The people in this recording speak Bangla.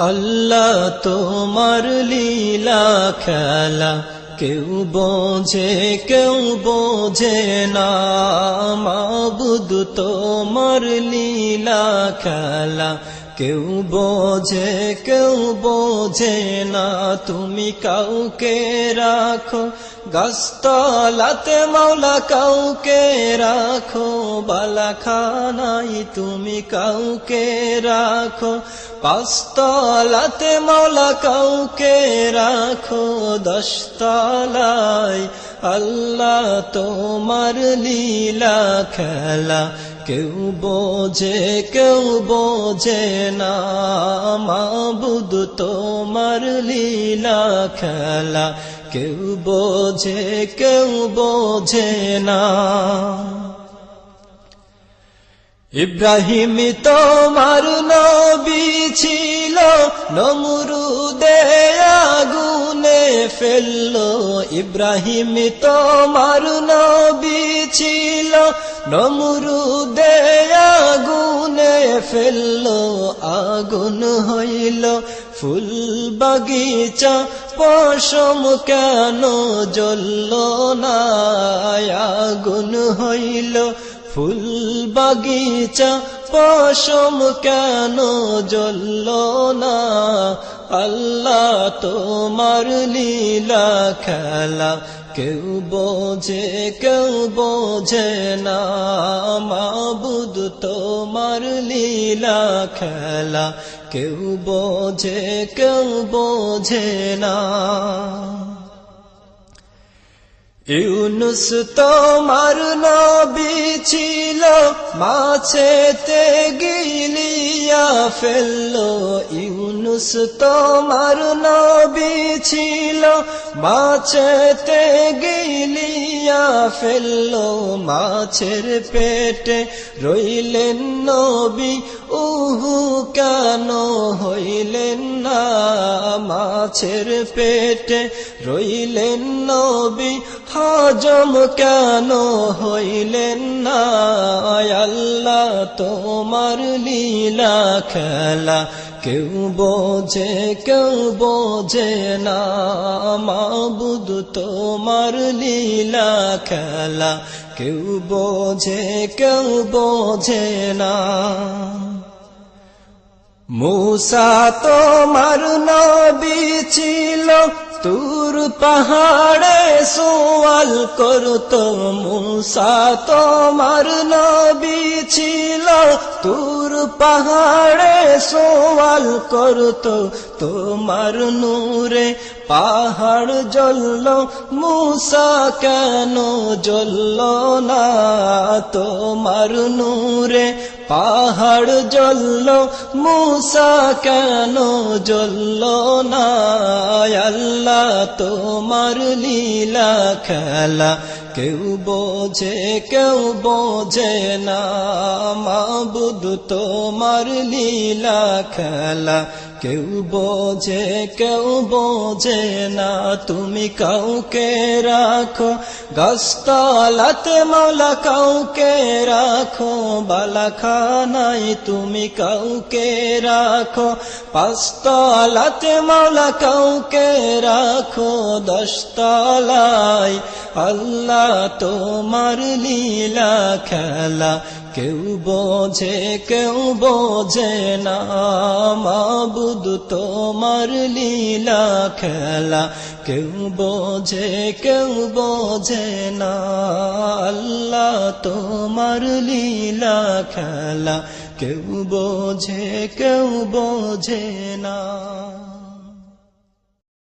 আল্লাহ তোমার লীলা খেলা কেউ বোঝে না মাবুদ তোমার লীলা খেলা কেউ বোঝে না তুমি কাউকে রাখো গাছতলাতে মাওলা কাউকে রাখো বালাখানাই তুমি কাউকে রাখো পাঁচতলাতে মাওলা কাউকে রাখো দশতলায় আল্লাহ তোমার লীলা খেলা কেউ বোঝে না মাবুদ তোমার লীলা খেলা কেউ বোঝে না ইব্রাহিম তোমার নবী ছিল নমরুদে আগুনে ফেললো ইব্রাহিম তোমার নবী ছিল নমরুদে আগুনে ফেললো আগুন হইল ফুল বাগিচা পশম কেন জ্বলল না আগুন হইল ফুল বাগিচা পশম কেন জ্বলল না আল্লাহ তোমার লীলা খেলা কেউ বোঝে না মাবুদ তোমার লীলা খেলা কেউ বোঝে না ইউনুস তোমার নবী ছিল মাছেতে গিলিয়া ফেললো ইউনুস তোমার নবী ছিল মাছেতে গিলিয়া ফেললো মাছের পেটে রইলেন নবী উহু কেন হইলেন না মাছের পেটে রইলেন নবী হজম কেন হইলেন না আল্লাহ তোমার লীলা খেলা কেউ বোঝে না মাবুদ তোমার লীলা খেলা কেউ বোঝে না মূসা তোমার নবী ছিল তুর পাহাড়ে সওয়াল করতো মূসা তোমার নবী ছিল তুর পাহাড়ে সওয়াল করতো তোমার নূরে পাহাড় জ্বলল মূসা কেন জ্বলল না তোমার নূরে পাহাড় জ্বলল মূসা কেন জ্বলল না আল্লাহ তোমার লীলা খেলা কেউ বোঝে না মাবুদ তোমার লীলা খেলা কেউ বোঝে না তুমি কাউকে রাখো গাছতলাতে মাওলা কাউকে রাখো বালাখানাই তুমি কাউকে রাখো পাঁচতলাতে মাওলা কাউকে রাখো দশতলায় আল্লাহ তোমার লীলা খেলা কেউ বোঝে না মাবুদ তোমার লীলা খেলা কেউ বোঝে না আল্লাহ তোমার লীলা খেলা কেউ বোঝে না